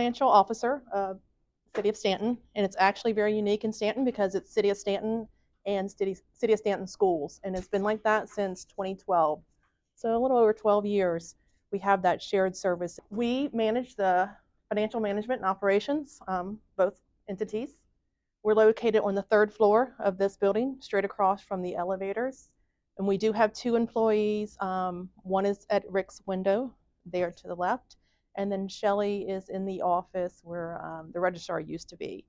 Financial Officer of the City of Staunton, and it's actually very unique in Staunton because it's City of Staunton and City of Staunton schools, and it's been like that since 2012. So a little over 12 years, we have that shared service. We manage the financial management and operations, both entities. We're located on the third floor of this building, straight across from the elevators. And we do have two employees. One is at Rick's window there to the left, and then Shelly is in the office where the registrar used to be.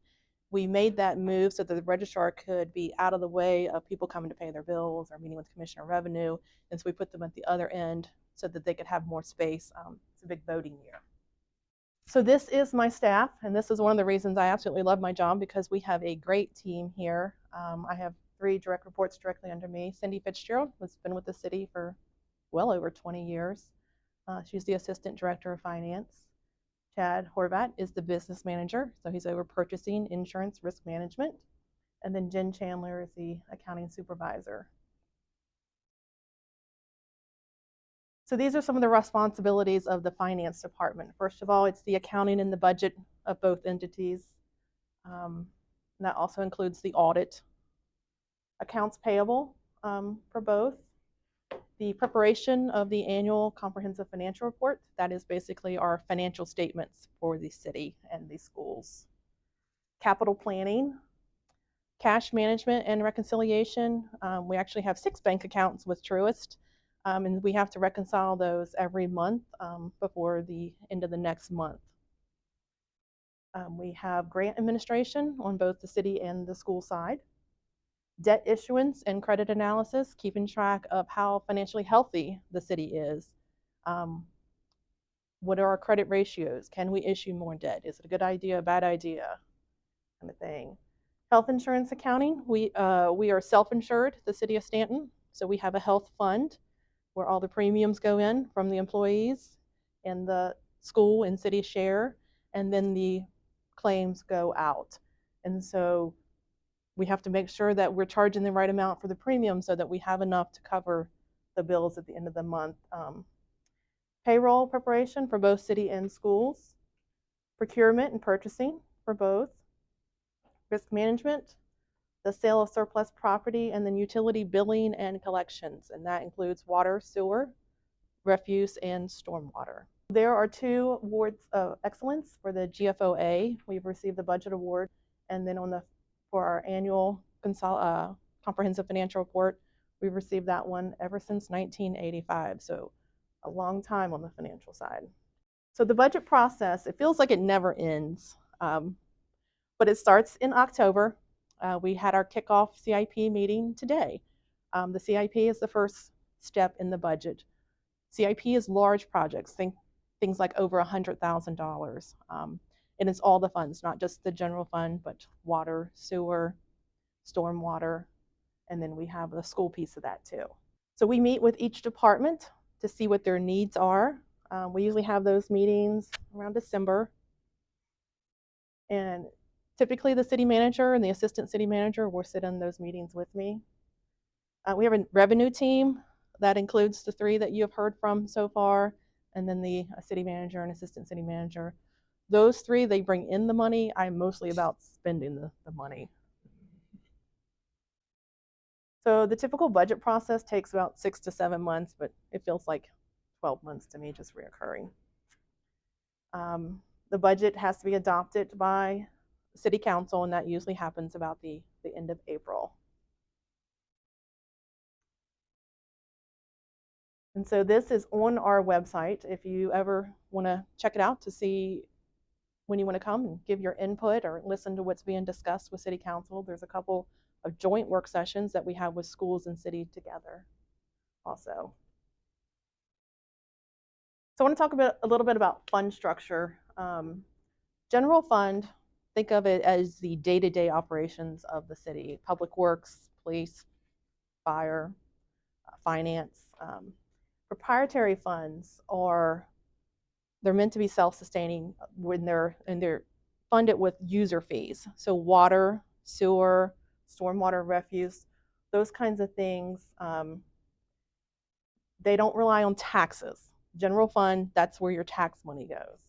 We made that move so that the registrar could be out of the way of people coming to pay their bills or meeting with Commissioner of Revenue, and so we put them at the other end so that they could have more space. It's a big voting year. So this is my staff, and this is one of the reasons I absolutely love my job, because we have a great team here. I have 3 direct reports directly under me. Cindy Fitzgerald has been with the city for well over 20 years. She's the Assistant Director of Finance. Chad Horvat is the Business Manager, so he's over purchasing, insurance, risk management. And then Jen Chandler is the Accounting Supervisor. So these are some of the responsibilities of the finance department. First of all, it's the accounting and the budget of both entities. And that also includes the audit. Accounts payable for both. The preparation of the annual comprehensive financial report. That is basically our financial statements for the city and the schools. Capital planning. Cash management and reconciliation. We actually have 6 bank accounts with Truist. And we have to reconcile those every month before the end of the next month. We have grant administration on both the city and the school side. Debt issuance and credit analysis, keeping track of how financially healthy the city is. What are our credit ratios? Can we issue more debt? Is it a good idea, a bad idea? Kind of thing. Health insurance accounting, we are self-insured, the city of Staunton, so we have a health fund where all the premiums go in from the employees and the school and city share, and then the claims go out. And so we have to make sure that we're charging the right amount for the premium so that we have enough to cover the bills at the end of the month. Payroll preparation for both city and schools. Procurement and purchasing for both. Risk management, the sale of surplus property, and then utility billing and collections, and that includes water, sewer, refuse, and stormwater. There are 2 awards of excellence for the GFOA. We've received the budget award, and then for our annual comprehensive financial report, we've received that one ever since 1985, so a long time on the financial side. So the budget process, it feels like it never ends, but it starts in October. We had our kickoff CIP meeting today. The CIP is the first step in the budget. CIP is large projects, think things like over $100,000. And it's all the funds, not just the general fund, but water, sewer, stormwater, and then we have the school piece of that too. So we meet with each department to see what their needs are. We usually have those meetings around December. And typically the city manager and the assistant city manager will sit in those meetings with me. We have a revenue team that includes the 3 that you have heard from so far, and then the city manager and assistant city manager. Those 3, they bring in the money. I'm mostly about spending the money. So the typical budget process takes about 6 to 7 months, but it feels like 12 months to me, just reoccurring. The budget has to be adopted by City Council, and that usually happens about the end of April. And so this is on our website if you ever want to check it out to see when you want to come and give your input or listen to what's being discussed with City Council. There's a couple of joint work sessions that we have with schools and city together also. So I want to talk a little bit about fund structure. General fund, think of it as the day-to-day operations of the city: public works, police, fire, finance. Proprietary funds they're meant to be self-sustaining when they're funded with user fees. So water, sewer, stormwater, refuse, those kinds of things. They don't rely on taxes. General fund, that's where your tax money goes.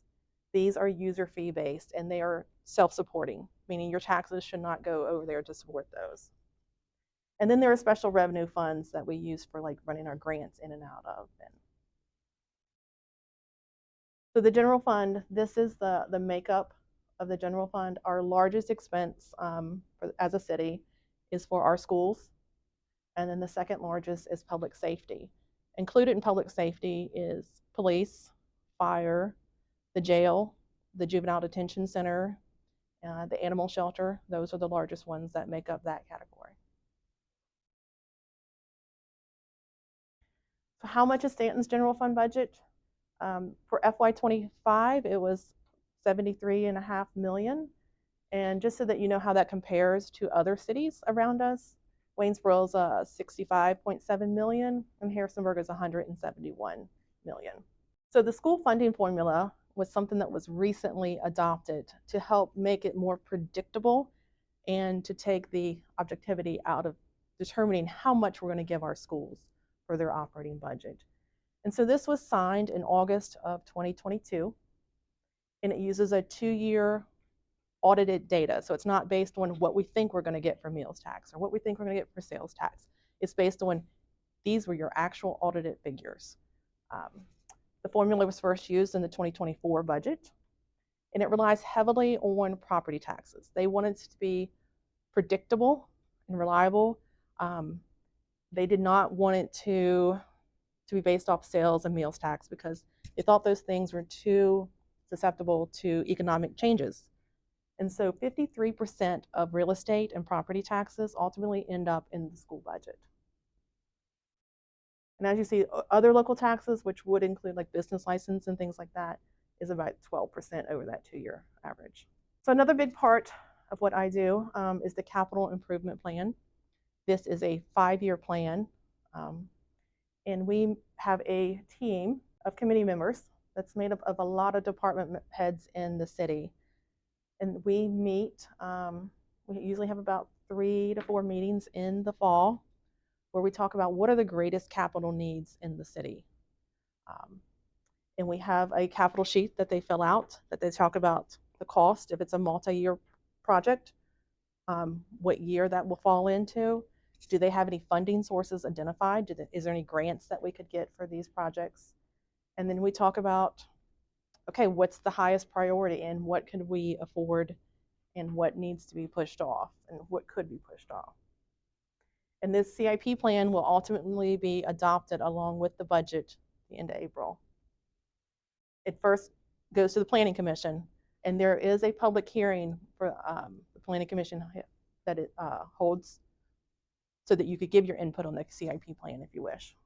These are user fee based and they are self-supporting, meaning your taxes should not go over there to support those. And then there are special revenue funds that we use for like running our grants in and out of. And so the general fund, this is the makeup of the general fund. Our largest expense as a city is for our schools. And then the second largest is public safety. Included in public safety is police, fire, the jail, the juvenile detention center, the animal shelter. Those are the largest ones that make up that category. So how much is Staunton's general fund budget? For FY25, it was 73.5 million. And just so that you know how that compares to other cities around us, Waynesboro is 65.7 million, and Harrisonburg is 171 million. So the school funding formula was something that was recently adopted to help make it more predictable and to take the objectivity out of determining how much we're going to give our schools for their operating budget. And so this was signed in August of 2022, and it uses a 2-year audited data. So it's not based on what we think we're going to get for meals tax or what we think we're going to get for sales tax. It's based on these were your actual audited figures. The formula was first used in the 2024 budget, and it relies heavily on property taxes. They want it to be predictable and reliable. They did not want it to be based off sales and meals tax because they thought those things were too susceptible to economic changes. And so 53% of real estate and property taxes ultimately end up in the school budget. And as you see, other local taxes, which would include like business license and things like that, is about 12% over that 2-year average. So another big part of what I do is the capital improvement plan. This is a 5-year plan. And we have a team of committee members that's made up of a lot of department heads in the city. And we meet, we usually have about 3 to 4 meetings in the fall where we talk about what are the greatest capital needs in the city. And we have a capital sheet that they fill out that they talk about the cost, if it's a multi-year project, what year that will fall into. Do they have any funding sources identified? Is there any grants that we could get for these projects? And then we talk about, okay, what's the highest priority and what could we afford and what needs to be pushed off and what could be pushed off. And this CIP plan will ultimately be adopted along with the budget at the end of April. It first goes to the Planning Commission, and there is a public hearing for the Planning Commission that it holds so that you could give your input on the CIP plan if you wish.